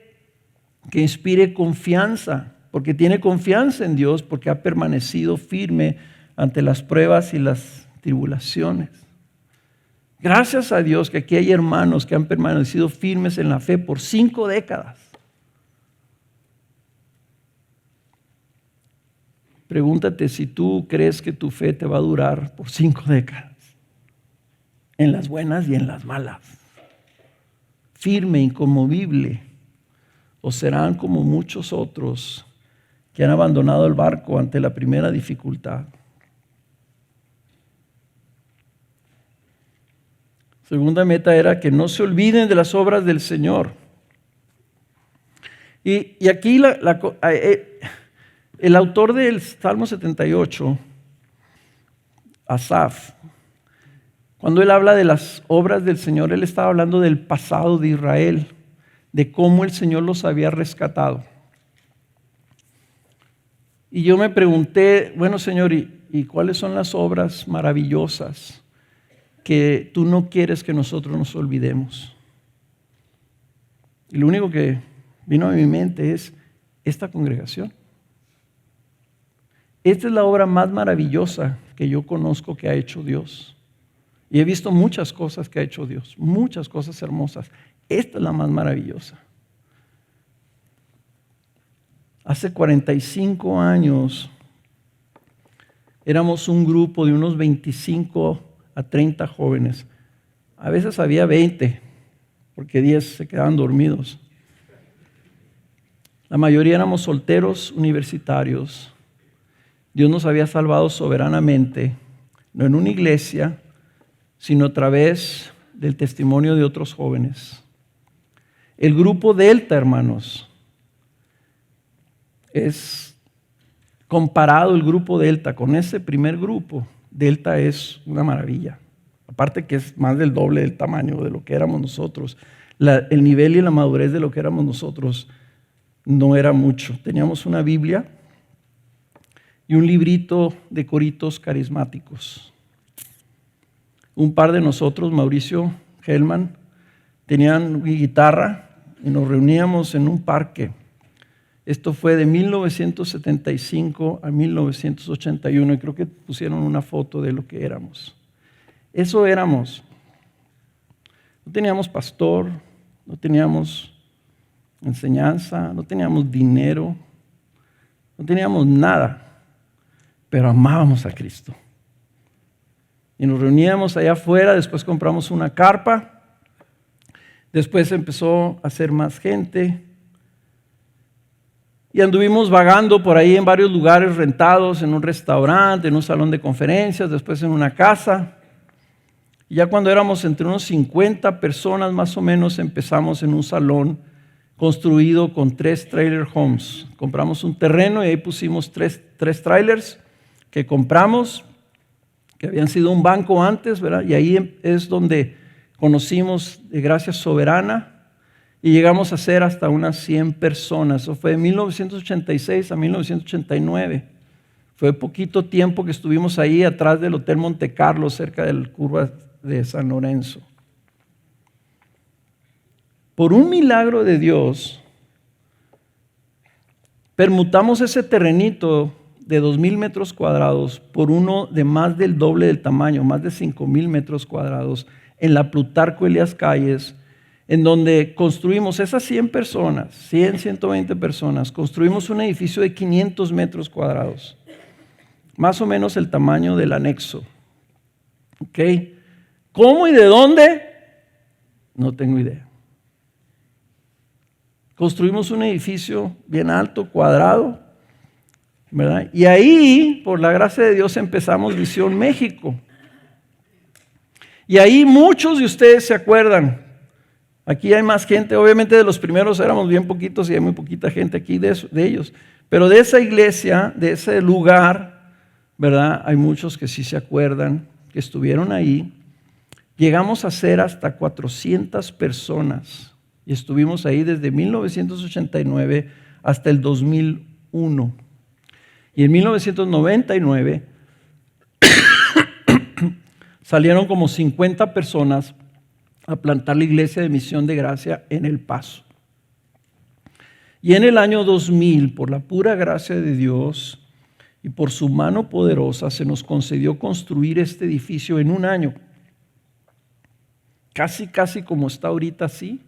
que inspire confianza, porque tiene confianza en Dios, porque ha permanecido firme ante las pruebas y las tribulaciones. Gracias a Dios que aquí hay hermanos que han permanecido firmes en la fe por 5 décadas. Pregúntate si tú crees que tu fe te va a durar por 5 décadas, en las buenas y en las malas. Firme, inconmovible, o serán como muchos otros que han abandonado el barco ante la primera dificultad. Segunda meta era que no se olviden de las obras del Señor. Y aquí el autor del Salmo 78, Asaf, cuando él habla de las obras del Señor, él estaba hablando del pasado de Israel, de cómo el Señor los había rescatado. Y yo me pregunté, bueno, Señor, ¿y cuáles son las obras maravillosas que tú no quieres que nosotros nos olvidemos? Y lo único que vino a mi mente es esta congregación. Esta es la obra más maravillosa que yo conozco que ha hecho Dios. Y he visto muchas cosas que ha hecho Dios, muchas cosas hermosas. Esta es la más maravillosa. Hace 45 años éramos un grupo de unos 25 a 30 jóvenes. A veces había 20, porque 10 se quedaban dormidos. La mayoría éramos solteros universitarios. Dios nos había salvado soberanamente, no en una iglesia, sino a través del testimonio de otros jóvenes. El grupo Delta, hermanos, es comparado el grupo Delta con ese primer grupo. Delta es una maravilla. Aparte que es más del doble del tamaño de lo que éramos nosotros. El nivel y la madurez de lo que éramos nosotros no era mucho. Teníamos una Biblia y un librito de coritos carismáticos. Un par de nosotros, Mauricio Hellman, tenían guitarra y nos reuníamos en un parque. Esto fue de 1975 a 1981 y creo que pusieron una foto de lo que éramos. Eso éramos. No teníamos pastor, no teníamos enseñanza, no teníamos dinero, no teníamos nada, pero amábamos a Cristo. Y nos reuníamos allá afuera, después compramos una carpa, después empezó a ser más gente y anduvimos vagando por ahí en varios lugares rentados, en un restaurante, en un salón de conferencias, después en una casa. Y ya cuando éramos entre unos 50 personas más o menos, empezamos en un salón construido con 3 trailer homes. Compramos un terreno y ahí pusimos tres trailers que compramos, que habían sido un banco antes, ¿verdad? Y ahí es donde conocimos de Gracia Soberana y llegamos a ser hasta unas 100 personas. Eso fue de 1986 a 1989. Fue poquito tiempo que estuvimos ahí atrás del Hotel Monte Carlo, cerca de la curva de San Lorenzo. Por un milagro de Dios, permutamos ese terrenito de 2,000 metros cuadrados por uno de más del doble del tamaño, más de 5,000 metros cuadrados, en la Plutarco Elías Calles, en donde construimos esas 100 personas, 120 personas, construimos un edificio de 500 metros cuadrados, más o menos el tamaño del anexo. ¿Ok? ¿Cómo y de dónde? No tengo idea. Construimos un edificio bien alto, cuadrado, ¿verdad? Y ahí, por la gracia de Dios, empezamos Visión México. Y ahí muchos de ustedes se acuerdan. Aquí hay más gente, obviamente de los primeros éramos bien poquitos y hay muy poquita gente aquí de ellos. Pero de esa iglesia, de ese lugar, ¿verdad? Hay muchos que sí se acuerdan, que estuvieron ahí. Llegamos a ser hasta 400 personas y estuvimos ahí desde 1989 hasta el 2001. Y en 1999 salieron como 50 personas a plantar la iglesia de Misión de Gracia en El Paso. Y en el año 2000, por la pura gracia de Dios y por su mano poderosa, se nos concedió construir este edificio en un año. Casi como está ahorita, así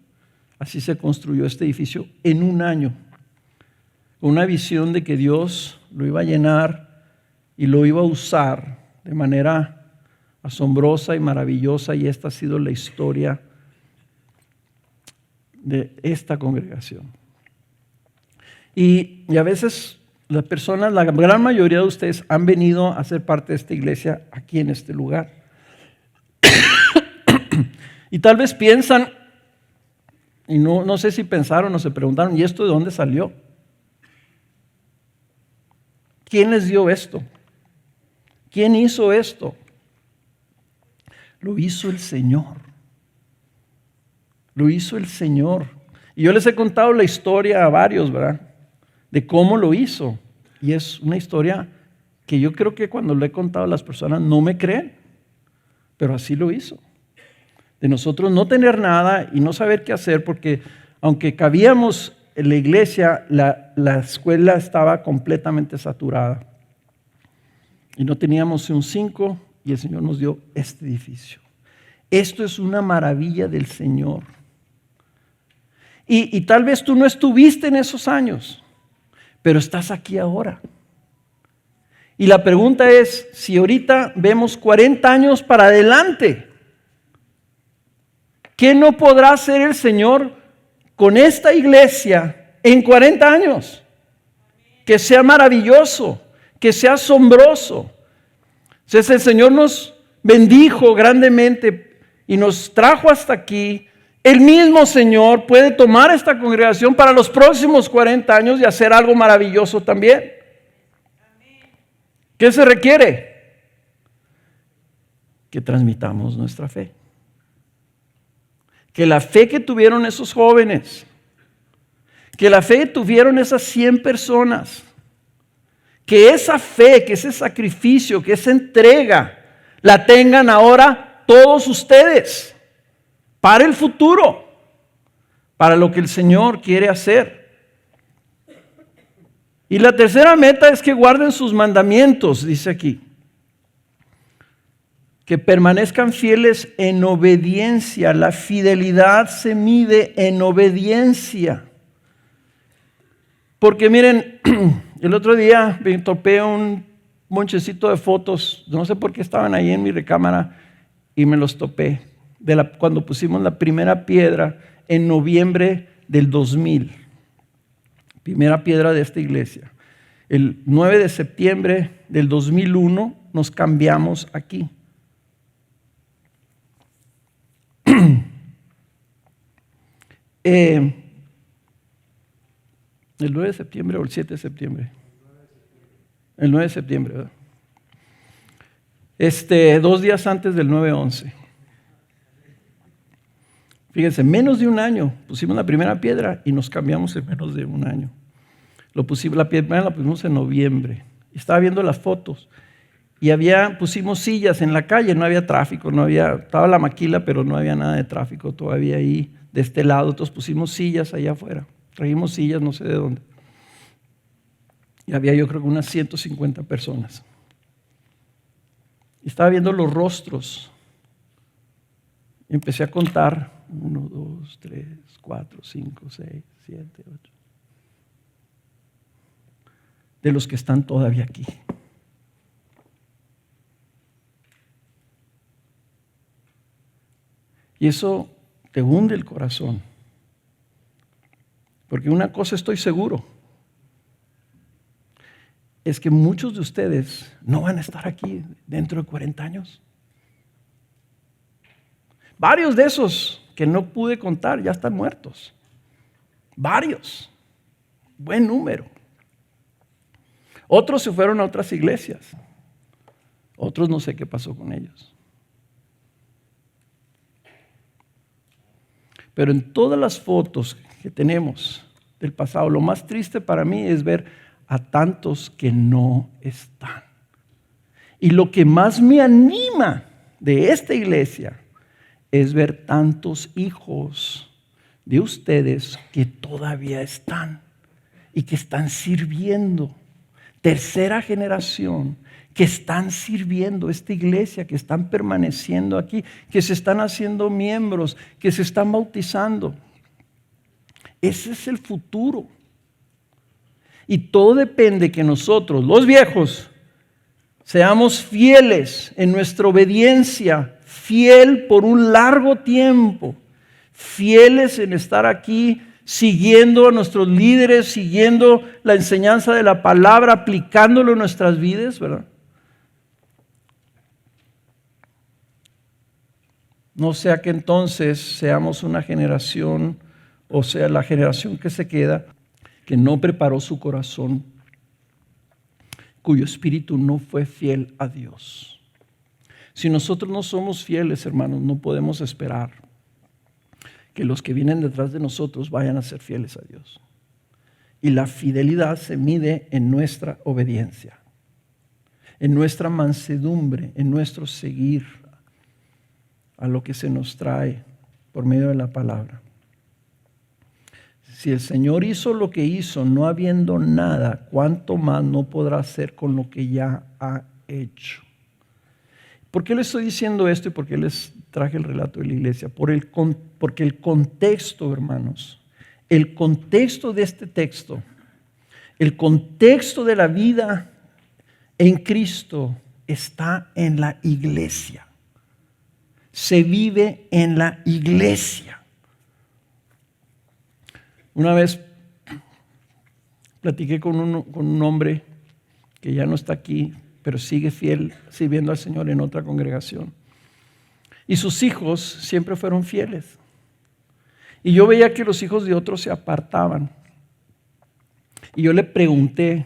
se construyó este edificio en un año. Con una visión de que Dios lo iba a llenar y lo iba a usar de manera asombrosa y maravillosa, y esta ha sido la historia de esta congregación. Y a veces las personas, la gran mayoría de ustedes han venido a ser parte de esta iglesia aquí en este lugar. Y tal vez piensan, y no sé si pensaron o se preguntaron, ¿y esto de dónde salió? ¿Quién les dio esto? ¿Quién hizo esto? Lo hizo el Señor. Lo hizo el Señor. Y yo les he contado la historia a varios, ¿verdad? De cómo lo hizo. Y es una historia que yo creo que cuando lo he contado a las personas no me creen, pero así lo hizo. De nosotros no tener nada y no saber qué hacer, porque aunque cabíamos en la iglesia, la escuela estaba completamente saturada. Y no teníamos un 5 y el Señor nos dio este edificio. Esto es una maravilla del Señor. Y tal vez tú no estuviste en esos años, pero estás aquí ahora. Y la pregunta es, si ahorita vemos 40 años para adelante, ¿qué no podrá hacer el Señor con esta iglesia en 40 años? Que sea maravilloso, que sea asombroso. Entonces el Señor nos bendijo grandemente y nos trajo hasta aquí. El mismo Señor puede tomar esta congregación para los próximos 40 años y hacer algo maravilloso también. ¿Qué se requiere? Que transmitamos nuestra fe. Que la fe que tuvieron esos jóvenes, que la fe que tuvieron esas 100 personas, que esa fe, que ese sacrificio, que esa entrega, la tengan ahora todos ustedes. Para el futuro, para lo que el Señor quiere hacer. Y la tercera meta es que guarden sus mandamientos, dice aquí. Que permanezcan fieles en obediencia. La fidelidad se mide en obediencia. Porque miren, el otro día me topé un monchecito de fotos, no sé por qué estaban ahí en mi recámara y me los topé. Cuando pusimos la primera piedra en noviembre del 2000. Primera piedra de esta iglesia. El 9 de septiembre del 2001 nos cambiamos aquí. El 9 de septiembre o el 7 de septiembre. El 9 de septiembre, ¿verdad? 2 días antes del 9/11. Fíjense, menos de un año pusimos la primera piedra y nos cambiamos en menos de un año. La primera la pusimos en noviembre. Estaba viendo las fotos y pusimos sillas en la calle, no había tráfico, estaba la maquila, pero no había nada de tráfico todavía ahí de este lado. Entonces pusimos sillas allá afuera. Trajimos sillas no sé de dónde. Y había yo creo que unas 150 personas. Y estaba viendo los rostros. Y empecé a contar. 1, 2, 3, 4, 5, 6, 7, 8. De los que están todavía aquí. Y eso te hunde el corazón. Porque una cosa estoy seguro. Es que muchos de ustedes no van a estar aquí dentro de 40 años. Varios de esos que no pude contar ya están muertos. Varios. Buen número. Otros se fueron a otras iglesias. Otros no sé qué pasó con ellos. Pero en todas las fotos que tenemos del pasado, lo más triste para mí es ver a tantos que no están. Y lo que más me anima de esta iglesia es ver tantos hijos de ustedes que todavía están y que están sirviendo. Tercera generación que están sirviendo esta iglesia, que están permaneciendo aquí, que se están haciendo miembros, que se están bautizando. Ese es el futuro. Y todo depende que nosotros, los viejos, seamos fieles en nuestra obediencia, fiel por un largo tiempo, fieles en estar aquí, siguiendo a nuestros líderes, siguiendo la enseñanza de la palabra, aplicándolo en nuestras vidas, ¿verdad? No sea que entonces seamos una generación, o sea, la generación que se queda, que no preparó su corazón, cuyo espíritu no fue fiel a Dios. Si nosotros no somos fieles, hermanos, no podemos esperar que los que vienen detrás de nosotros vayan a ser fieles a Dios. Y la fidelidad se mide en nuestra obediencia, en nuestra mansedumbre, en nuestro seguir a lo que se nos trae por medio de la palabra. Si el Señor hizo lo que hizo, no habiendo nada, ¿cuánto más no podrá hacer con lo que ya ha hecho? ¿Por qué les estoy diciendo esto y por qué les traje el relato de la iglesia? Porque el contexto, hermanos, el contexto de este texto, el contexto de la vida en Cristo está en la iglesia. Se vive en la iglesia. Una vez platiqué con un hombre que ya no está aquí, pero sigue fiel sirviendo al Señor en otra congregación. Y sus hijos siempre fueron fieles. Y yo veía que los hijos de otros se apartaban. Y yo le pregunté,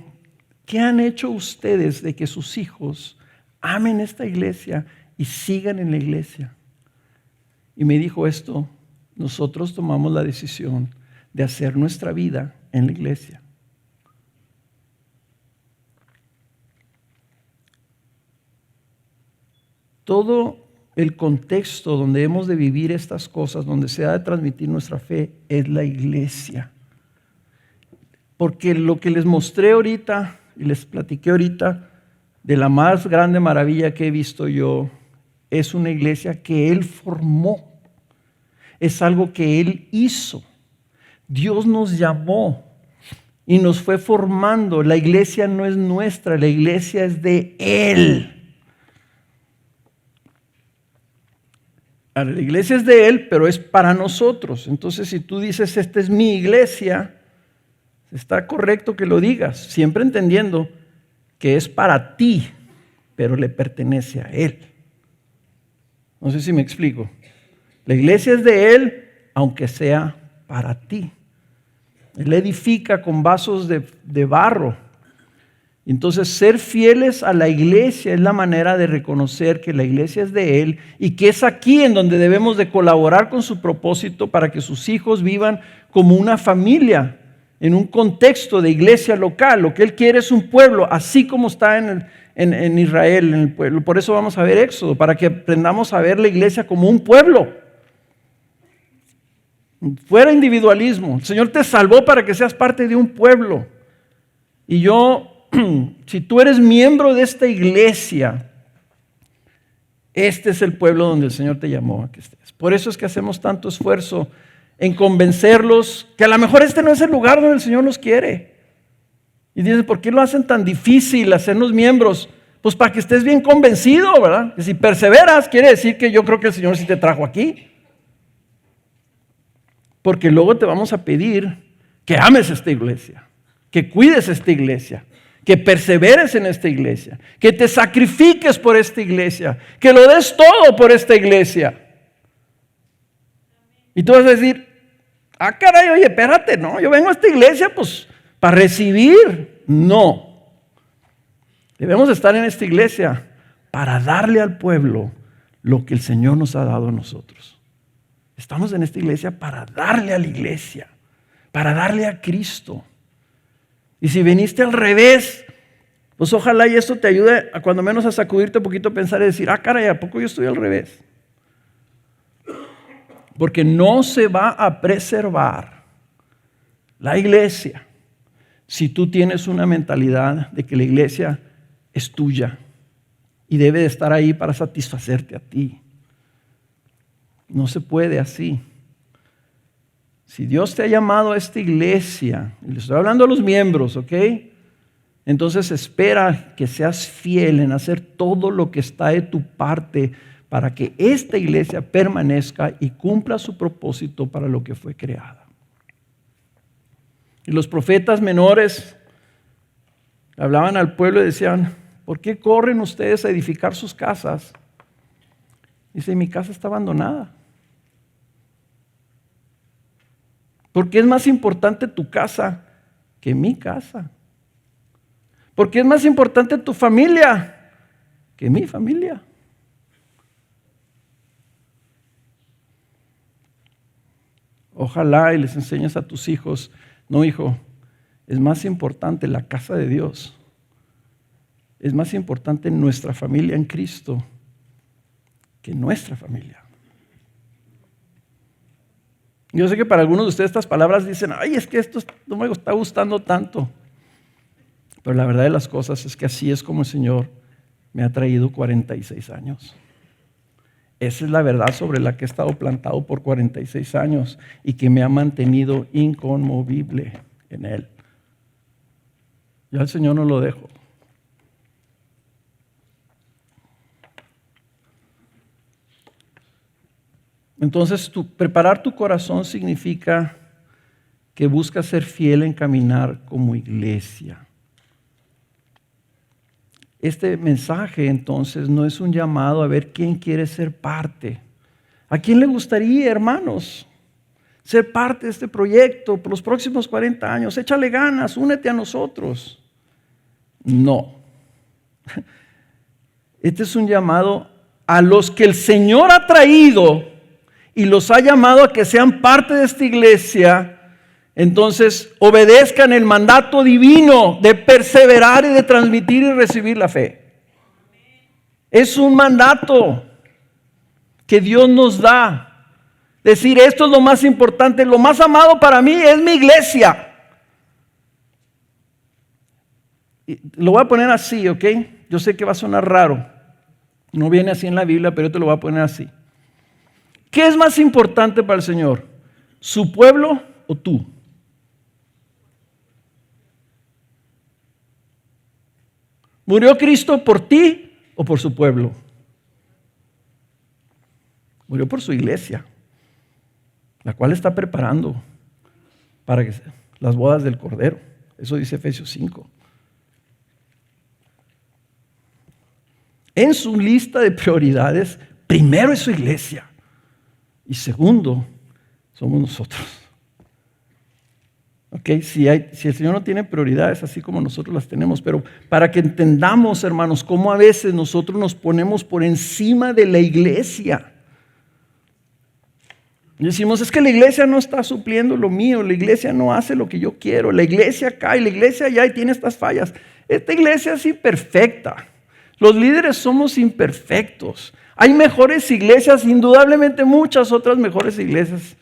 ¿qué han hecho ustedes de que sus hijos amen esta iglesia y sigan en la iglesia? Y me dijo esto: nosotros tomamos la decisión de hacer nuestra vida en la iglesia. Todo el contexto donde hemos de vivir estas cosas, donde se ha de transmitir nuestra fe, es la iglesia. Porque lo que les mostré ahorita y les platiqué ahorita de la más grande maravilla que he visto yo, es una iglesia que Él formó. Es algo que Él hizo. Dios nos llamó y nos fue formando. La iglesia no es nuestra, la iglesia es de Él. Ahora, la iglesia es de Él, pero es para nosotros. Entonces, si tú dices, esta es mi iglesia, está correcto que lo digas, siempre entendiendo que es para ti, pero le pertenece a Él. No sé si me explico. La iglesia es de Él, aunque sea para ti. Él edifica con vasos de barro. Entonces, ser fieles a la iglesia es la manera de reconocer que la iglesia es de Él y que es aquí en donde debemos de colaborar con su propósito para que sus hijos vivan como una familia, en un contexto de iglesia local. Lo que Él quiere es un pueblo, así como está en Israel, en el pueblo. Por eso vamos a ver Éxodo, para que aprendamos a ver la iglesia como un pueblo. Fuera individualismo. El Señor te salvó para que seas parte de un pueblo. Y si tú eres miembro de esta iglesia, este es el pueblo donde el Señor te llamó a que estés. Por eso es que hacemos tanto esfuerzo en convencerlos que a lo mejor este no es el lugar donde el Señor los quiere. Y dicen, ¿por qué lo hacen tan difícil hacernos miembros? Pues para que estés bien convencido, ¿verdad? Que si perseveras, quiere decir que yo creo que el Señor sí te trajo aquí. Porque luego te vamos a pedir que ames esta iglesia, que cuides esta iglesia, que perseveres en esta iglesia, que te sacrifiques por esta iglesia, que lo des todo por esta iglesia. Y tú vas a decir, caray, oye, espérate, no, yo vengo a esta iglesia pues para recibir. No, debemos estar en esta iglesia para darle al pueblo lo que el Señor nos ha dado a nosotros. Estamos en esta iglesia para darle a la iglesia, para darle a Cristo. Y si viniste al revés, pues ojalá y esto te ayude a cuando menos a sacudirte un poquito, a pensar y decir, caray, ¿a poco yo estoy al revés? Porque no se va a preservar la iglesia si tú tienes una mentalidad de que la iglesia es tuya y debe de estar ahí para satisfacerte a ti. No se puede así. Si Dios te ha llamado a esta iglesia, y le estoy hablando a los miembros, ¿ok? Entonces espera que seas fiel en hacer todo lo que está de tu parte para que esta iglesia permanezca y cumpla su propósito para lo que fue creada. Y los profetas menores hablaban al pueblo y decían, ¿por qué corren ustedes a edificar sus casas? Dice, mi casa está abandonada. Porque es más importante tu casa que mi casa. Porque es más importante tu familia que mi familia. Ojalá y les enseñes a tus hijos, no hijo, es más importante la casa de Dios. Es más importante nuestra familia en Cristo que nuestra familia. Yo sé que para algunos de ustedes estas palabras dicen, ay, es que esto no me está gustando tanto. Pero la verdad de las cosas es que así es como el Señor me ha traído 46 años. Esa es la verdad sobre la que he estado plantado por 46 años y que me ha mantenido inconmovible en Él. Yo al Señor no lo dejo. Entonces, preparar tu corazón significa que buscas ser fiel en caminar como iglesia. Este mensaje entonces no es un llamado a ver quién quiere ser parte. ¿A quién le gustaría, hermanos, ser parte de este proyecto por los próximos 40 años? Échale ganas, únete a nosotros. No. Este es un llamado a los que el Señor ha traído y los ha llamado a que sean parte de esta iglesia. Entonces, obedezcan el mandato divino de perseverar y de transmitir y recibir la fe. Es un mandato que Dios nos da. Decir, esto es lo más importante, lo más amado para mí es mi iglesia. Y lo voy a poner así, ¿ok? Yo sé que va a sonar raro. No viene así en la Biblia, pero yo te lo voy a poner así. ¿Qué es más importante para el Señor? ¿Su pueblo o tú? ¿Murió Cristo por ti o por su pueblo? Murió por su iglesia, la cual está preparando para las bodas del Cordero. Eso dice Efesios 5. En su lista de prioridades, primero es su iglesia y segundo, somos nosotros. Okay, si el Señor no tiene prioridades así como nosotros las tenemos, pero para que entendamos, hermanos, cómo a veces nosotros nos ponemos por encima de la iglesia. Y decimos, es que la iglesia no está supliendo lo mío, la iglesia no hace lo que yo quiero, la iglesia acá y la iglesia allá y tiene estas fallas. Esta iglesia es imperfecta, los líderes somos imperfectos. Hay mejores iglesias, indudablemente muchas otras mejores iglesias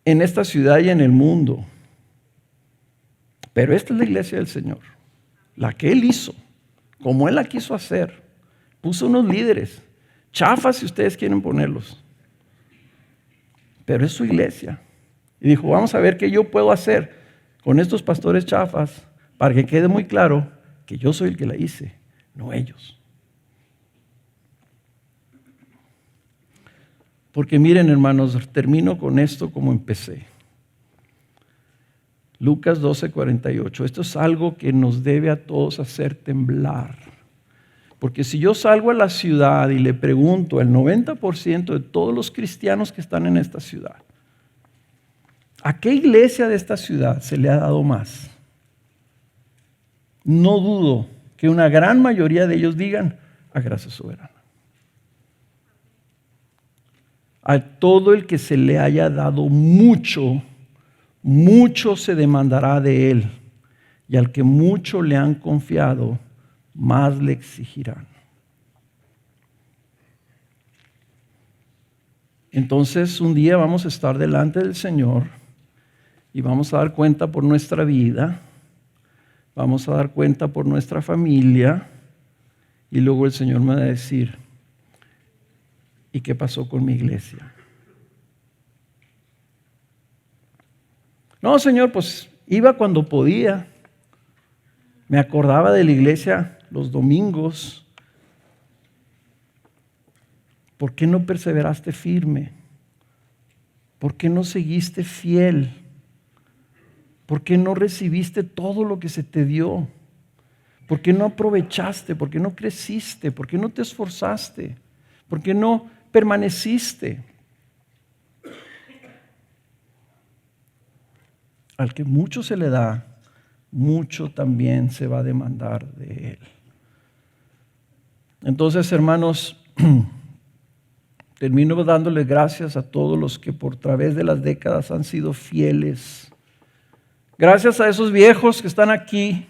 en esta ciudad y en el mundo. Pero esta es la iglesia del Señor, la que Él hizo, como Él la quiso hacer. Puso unos líderes, chafas si ustedes quieren ponerlos, pero es su iglesia. Y dijo, vamos a ver qué yo puedo hacer con estos pastores chafas para que quede muy claro que yo soy el que la hice, no ellos. Porque miren, hermanos, termino con esto como empecé. Lucas 12:48. Esto es algo que nos debe a todos hacer temblar. Porque si yo salgo a la ciudad y le pregunto al 90% de todos los cristianos que están en esta ciudad, ¿a qué iglesia de esta ciudad se le ha dado más? No dudo que una gran mayoría de ellos digan a Gracia Soberana. A todo el que se le haya dado mucho, mucho se demandará de él, y al que mucho le han confiado, más le exigirán. Entonces, un día vamos a estar delante del Señor y vamos a dar cuenta por nuestra vida, vamos a dar cuenta por nuestra familia, y luego el Señor me va a decir, ¿y qué pasó con mi iglesia? No, Señor, pues iba cuando podía. Me acordaba de la iglesia los domingos. ¿Por qué no perseveraste firme? ¿Por qué no seguiste fiel? ¿Por qué no recibiste todo lo que se te dio? ¿Por qué no aprovechaste? ¿Por qué no creciste? ¿Por qué no te esforzaste? ¿Por qué no permaneciste? Al que mucho se le da, mucho también se va a demandar de él. Entonces, hermanos, termino dándole gracias a todos los que por través de las décadas han sido fieles. Gracias a esos viejos que están aquí.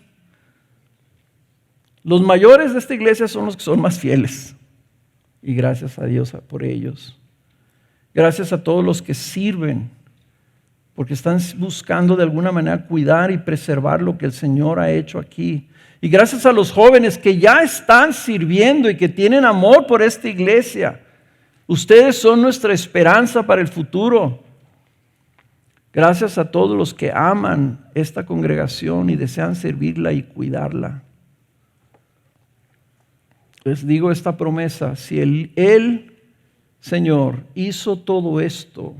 Los mayores de esta iglesia son los que son más fieles. Y gracias a Dios por ellos. Gracias a todos los que sirven porque están buscando de alguna manera cuidar y preservar lo que el Señor ha hecho aquí. Y gracias a los jóvenes que ya están sirviendo y que tienen amor por esta iglesia, ustedes son nuestra esperanza para el futuro. Gracias a todos los que aman esta congregación y desean servirla y cuidarla. Les digo esta promesa: si el Señor hizo todo esto,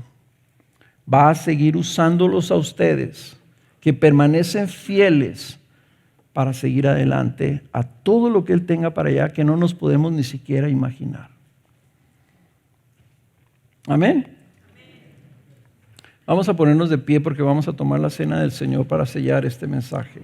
va a seguir usándolos a ustedes, que permanecen fieles para seguir adelante a todo lo que Él tenga para allá, que no nos podemos ni siquiera imaginar. Amén. Vamos a ponernos de pie porque vamos a tomar la cena del Señor para sellar este mensaje.